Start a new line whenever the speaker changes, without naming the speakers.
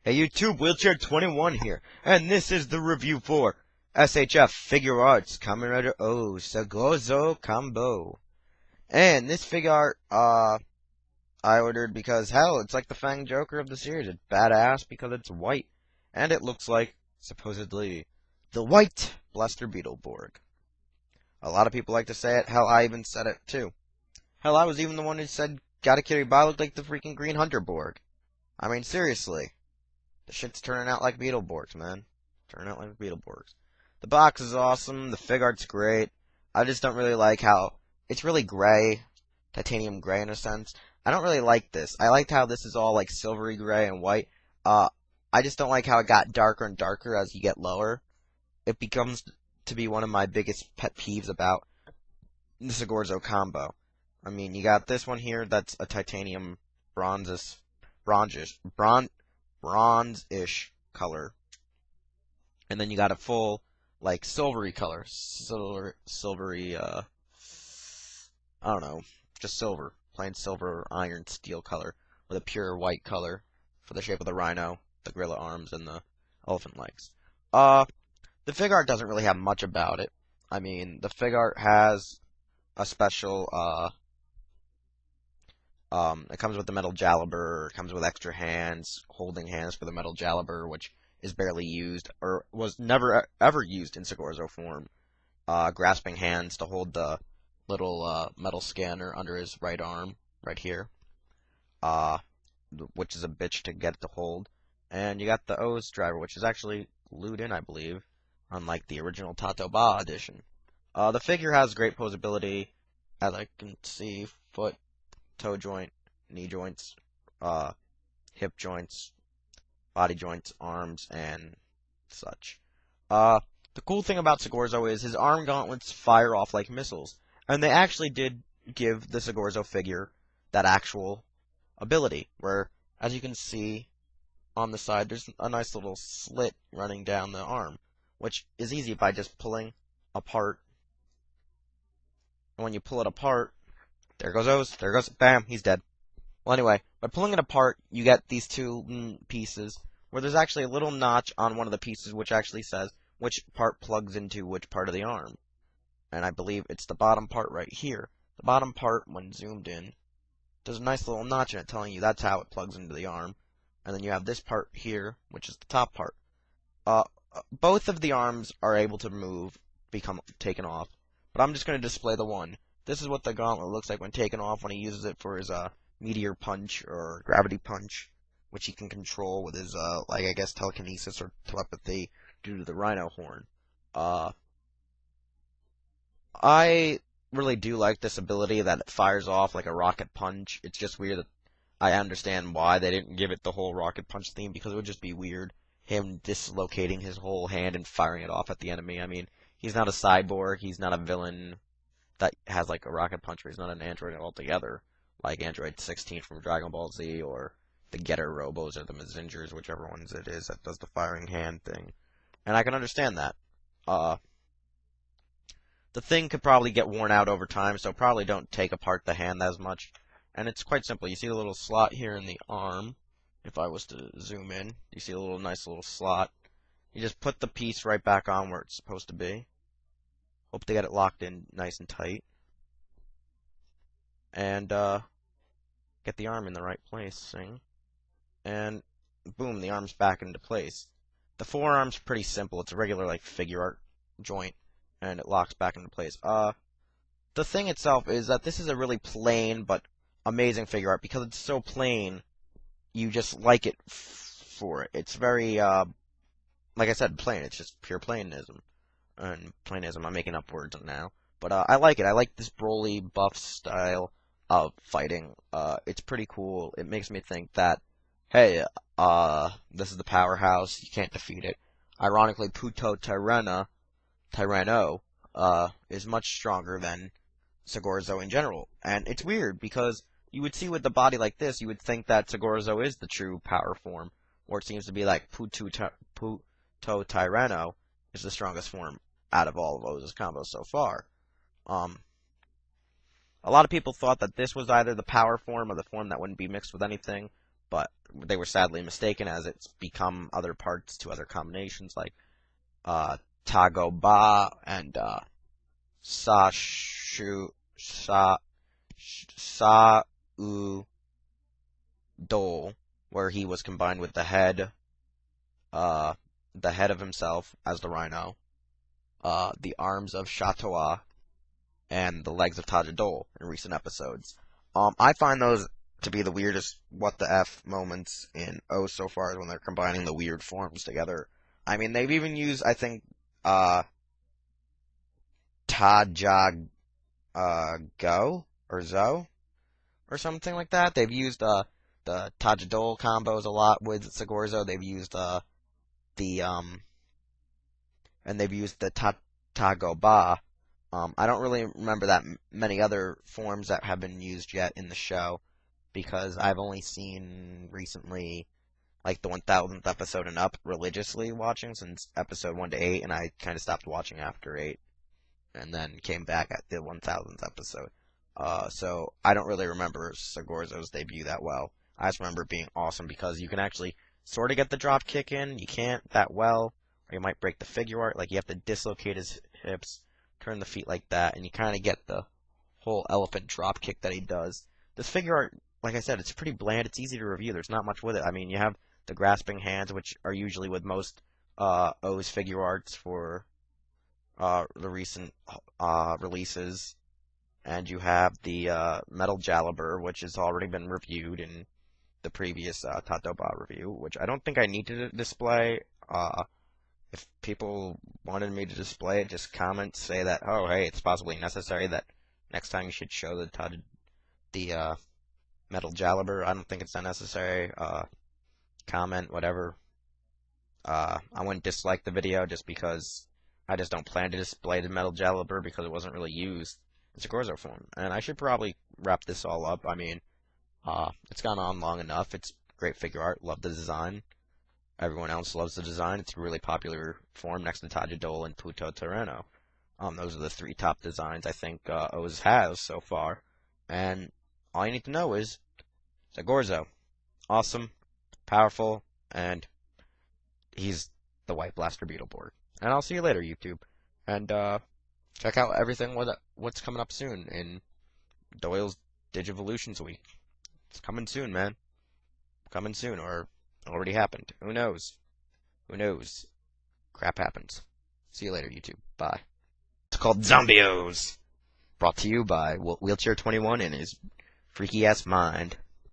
Hey YouTube, Wheelchair 21 here, and this is the review for SHF Figuarts Kamen Rider OOO SaGohZo Combo. And this figure art, I ordered because, hell, it's like the Fang Joker of the series. It's badass because it's white, and it looks like, supposedly, the white Blaster Beetleborg. A lot of people like to say it, hell, I even said it too. Hell, I was even the one who said Gotta Carry By looked like the freaking Green Hunter Borg. I mean, seriously. The shit's turning out like Beetleborgs, man. Turning out like Beetleborgs. The box is awesome. The fig art's great. I just don't really like how it's really gray, titanium gray in a sense. I don't really like this. I liked how this is all like silvery gray and white. I just don't like how it got darker and darker as you get lower. It becomes to be one of my biggest pet peeves about the SaGohZo combo. I mean, you got this one here that's a titanium bronze-ish color, and then you got a full like silvery color, silvery I don't know, just silver, plain silver iron steel color with a pure white color for the shape of the rhino, the gorilla arms, and the elephant legs. The fig art doesn't really have much about it. I mean, the fig art has a special it comes with the metal Jalabur, it comes with extra hands, holding hands for the metal Jalabur, which is barely used, or was never ever used in SaGohZo form. Grasping hands to hold the little metal scanner under his right arm, right here, which is a bitch to get it to hold. And you got the O's driver, which is actually glued in, I believe, unlike the original Tatoba edition. The figure has great posability, as I can see, foot, toe joint, knee joints, hip joints, body joints, arms, and such. The cool thing about SaGohZo is his arm gauntlets fire off like missiles, and they actually did give the SaGohZo figure that actual ability, where, as you can see on the side, there's a nice little slit running down the arm, which is easy by just pulling apart. And when you pull it apart, there goes, bam, he's dead. Well, anyway, by pulling it apart, you get these two pieces, where there's actually a little notch on one of the pieces which actually says which part plugs into which part of the arm. And I believe it's the bottom part right here. The bottom part, when zoomed in, there's a nice little notch in it telling you that's how it plugs into the arm. And then you have this part here, which is the top part. Both of the arms are able to move, become taken off, but I'm just going to display the one. This is what the gauntlet looks like when taken off, when he uses it for his meteor punch or gravity punch, which he can control with his like, I guess, telekinesis or telepathy due to the rhino horn. I really do like this ability that it fires off like a rocket punch. It's just weird that I understand why they didn't give it the whole rocket punch theme, because it would just be weird, him dislocating his whole hand and firing it off at the enemy. I mean, he's not a cyborg, he's not a villain that has like a rocket punch, where he's not an android altogether, like Android 16 from Dragon Ball Z, or the Getter Robos, or the Mazingers, whichever ones it is that does the firing hand thing. And I can understand that. The thing could probably get worn out over time, so probably don't take apart the hand as much. And it's quite simple. You see the little slot here in the arm. If I was to zoom in, you see a little nice little slot. You just put the piece right back on where it's supposed to be. Hope to get it locked in nice and tight. And get the arm in the right place, and boom, the arm's back into place. The forearm's pretty simple. It's a regular like figure art joint, and it locks back into place. The thing itself is that this is a really plain but amazing figure art, because it's so plain, you just like it for it. It's very like I said, plain. It's just pure plainism. And plainism, I'm making up words now. But I like it. I like this Broly buff style of fighting. It's pretty cool. It makes me think that, hey, this is the powerhouse. You can't defeat it. Ironically, Puto Tyranno, is much stronger than SaGohZo in general. And it's weird, because you would see with the body like this, you would think that SaGohZo is the true power form, or it seems to be like Puto Tyranno is the strongest form out of all of OOO's combos so far. A lot of people thought that this was either the power form or the form that wouldn't be mixed with anything, but they were sadly mistaken as it's become other parts to other combinations like Tago-ba and Sa-u-do, where he was combined with the head of himself as the rhino, the arms of Shatoa, and the legs of Tajidol in recent episodes. I find those to be the weirdest what the F moments in O so far, when they're combining the weird forms together. I mean, they've even used, I think, Taja, Go, or Zo, or something like that. They've used, the Tajidol combos a lot with SaGohZo. They've used, and they've used the Tago-ba. I don't really remember that many other forms that have been used yet in the show, because I've only seen recently, like, the 1000th episode and up religiously watching since episode 1 to 8, and I kind of stopped watching after 8, and then came back at the 1000th episode. So I don't really remember SaGohZo's debut that well. I just remember it being awesome because you can actually sort of get the drop kick in. You can't that well, or you might break the Figuart. Like, you have to dislocate his hips, turn the feet like that, and you kind of get the whole elephant drop kick that he does. This Figuart, like I said, it's pretty bland. It's easy to review. There's not much with it. I mean, you have the grasping hands, which are usually with most O's Figuarts for the recent releases. And you have the Metal Jalabur, which has already been reviewed in the previous Tatoba review, which I don't think I need to display. If people wanted me to display it, just comment, say that, oh, hey, it's possibly necessary that next time you should show the Metal Jalabur. I don't think it's unnecessary. Comment, whatever. I wouldn't dislike the video just because I just don't plan to display the Metal Jalabur because it wasn't really used. It's a SaGohZo form. And I should probably wrap this all up. I mean, it's gone on long enough. It's great figure art. Love the design. Everyone else loves the design. It's a really popular form next to Tajidol and Puto Terreno. Those are the 3 top designs I think O's has so far. And all you need to know is SaGohZo. Awesome, powerful, and he's the White Blaster Beetleborg. And I'll see you later, YouTube. And check out everything what's coming up soon in Doyle's Digivolutions Week. It's coming soon, man. Coming soon, or already happened. Who knows? Who knows? Crap happens. See you later, YouTube. Bye. It's called Zombios. Brought to you by Wheelchair 21 and his freaky ass mind.